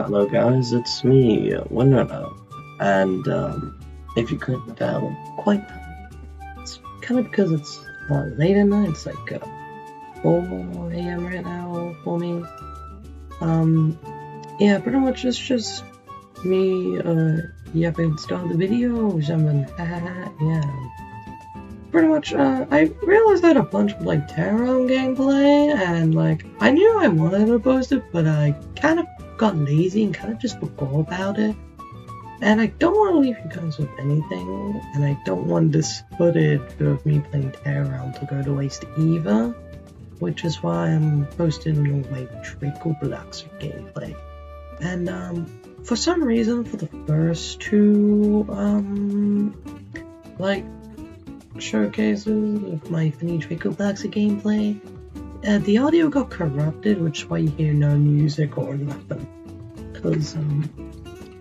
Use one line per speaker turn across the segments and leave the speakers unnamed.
Hello guys, it's me, Winner, and if you couldn't tell, quite it's kind of because it's late at night. It's like 4 a.m. right now for me. Yeah, pretty much it's just me yapping to start the video, jumping, yeah. Pretty much, I realized I had a bunch of like Terra gameplay, and like I knew I wanted to post it, but I kind of got lazy and kind of just forgot about it. And I don't want to leave you guys with anything, and I don't want this footage of me playing Terra to go to waste either, which is why I'm posting my DracoBloxxer gameplay. And for some reason, for the first two like showcases of my funny DracoBloxxer gameplay, the audio got corrupted, which is why you hear no music or nothing. Cause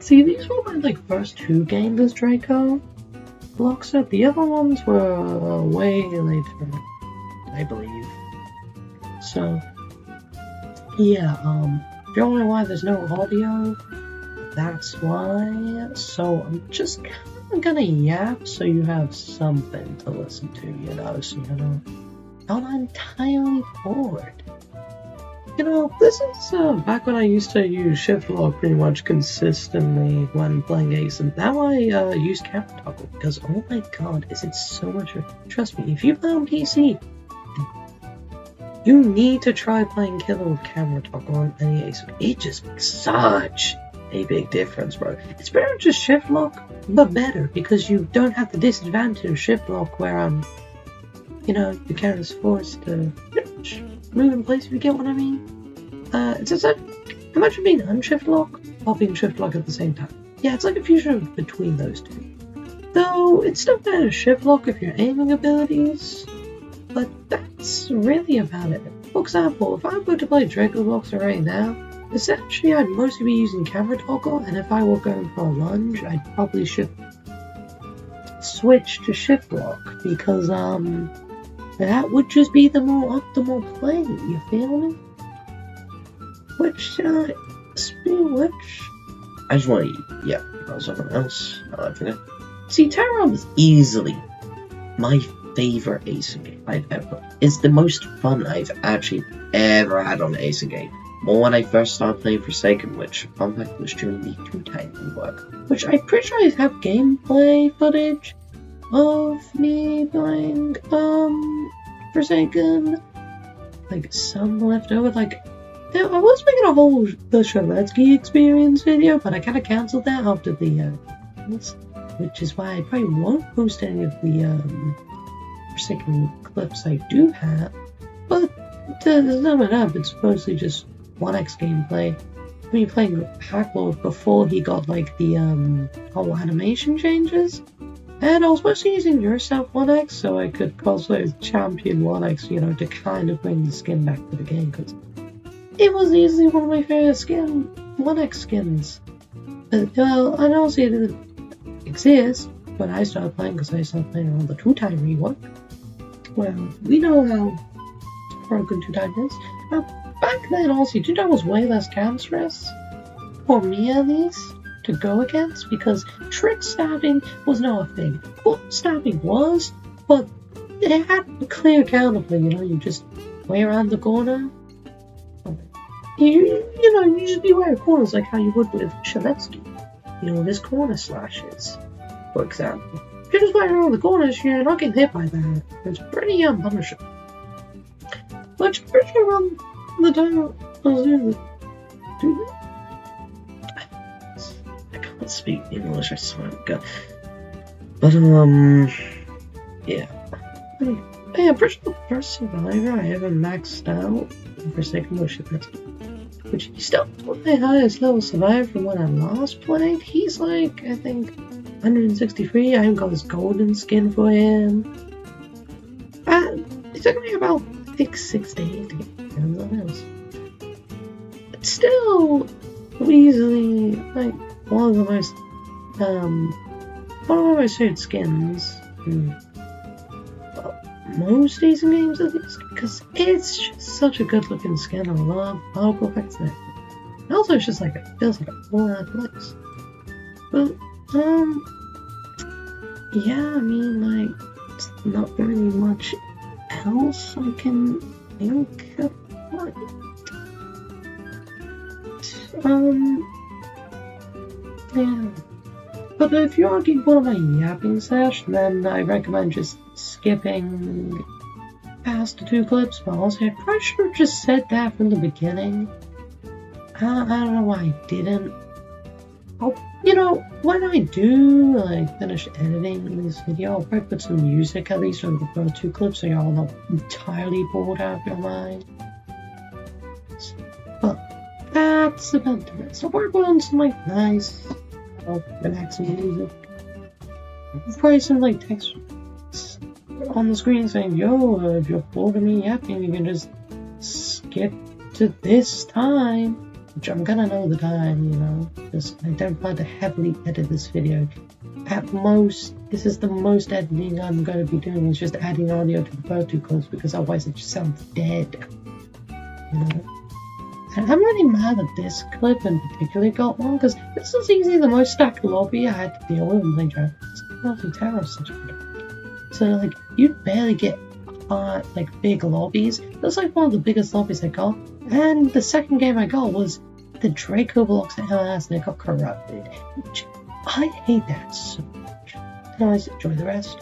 see, these were my like first two games as DracoBloxxer. The other ones were way later, I believe. So yeah, if you're wondering why there's no audio, that's why. So I'm just I'm gonna yap so you have something to listen to, you know, so you're not entirely bored. You know, this is back when I used to use shift lock pretty much consistently when playing aysm. Now I use camera toggle because, oh my god, is it so much. Trust me, if you play on PC, you need to try playing killer with camera toggle on any aysm. It just makes such a big difference, bro. It's better just shift lock, but better because you don't have the disadvantage of shift lock where you know, the character's forced to move in place, if you get what I mean. It's just like, imagine being unshift lock while being shift lock at the same time. Yeah, it's like a fusion between those two. Though it's still better to shift lock if you're aiming abilities, but that's really about it. For example, if I were to play DracoBloxxer right now, essentially I'd mostly be using camera toggle, and if I were going for a lunge, I'd probably switch to shift lock because that would just be the more optimal play, you feel me? Which, speaking of which, I just want to, yeah, about something else. I forget. See, Terra is easily my favorite aysm game I've ever. It's the most fun I've actually ever had on an aysm game. More when I first started playing Forsaken, which, fun fact, was during the 2-time rework. Which I'm pretty sure I have gameplay footage of me playing, Forsaken. Like, some left over, like, I was making a whole the Shaletsky experience video, but I kind of cancelled that after the, which is why I probably won't post any of the, Forsaken clips I do have. But, to sum it up, it's mostly just 1x gameplay. Me playing Hacklord before he got, like, the, whole animation changes. And I was mostly using yourself 1x, so I could also champion 1x, you know, to kind of bring the skin back to the game, because it was easily one of my favorite 1x skins. But, well, and also it didn't exist when I started playing, because I started playing around the 2-time rework. Well, we know how broken 2-time is. Now, back then, also, 2-time was way less cancerous, for me at least, to go against, because trick stabbing was not a thing. Bullet stabbing was, but it had a clear counterplay, you know, you just way around the corner. You know, you just beware of corners like how you would with Shaletsky. You know, with his corner slashes, for example. If you're just way around the corners, you're not getting hit by that. It's pretty punishable. Which, pretty sure around the time I was doing speak English, I swear to God. But, yeah. Hey, I'm pretty sure the first survivor I ever maxed out in Forsaken was Shaletsky. Which he's still my highest level survivor from when I last played. He's like, I think, 163. I even got his golden skin for him. And it took me about, I think, 6 days to get hands on this. But still, easily, like, one of the most, one of my favorite skins in most aysm games, at least, because it's just such a good looking skin. I love particle effects there. Also, it's just like it feels like a full-on place. But yeah, I mean, like, it's not really much else I can think of. Yeah. But if you're looking for my yapping session, then I recommend just skipping past the 2 clips. But also, I probably should have just said that from the beginning. I don't know why I didn't. You know, when I do like finish editing this video, I'll probably put some music at least over the first 2 clips so you're all not entirely bored out of your mind. But that's about the rest. So we're going some like nice, relaxing music. Probably some like text on the screen saying, "Yo, if you're bored of me yapping, you can just skip to this time." Which I'm gonna know the time, you know, because I don't plan to heavily edit this video. At most, this is the most editing I'm gonna be doing, is just adding audio to the first 2 clips, because otherwise it just sounds dead, you know. And I'm really mad that this clip in particular got long, because this is easily the most stacked lobby I had to deal with in playing Terrorist. So, like, you'd barely get like big lobbies. That's like one of the biggest lobbies I got. And the second game I got was the DracoBloxxer LS, and it got corrupted. Which I hate that so much. Anyways, enjoy the rest.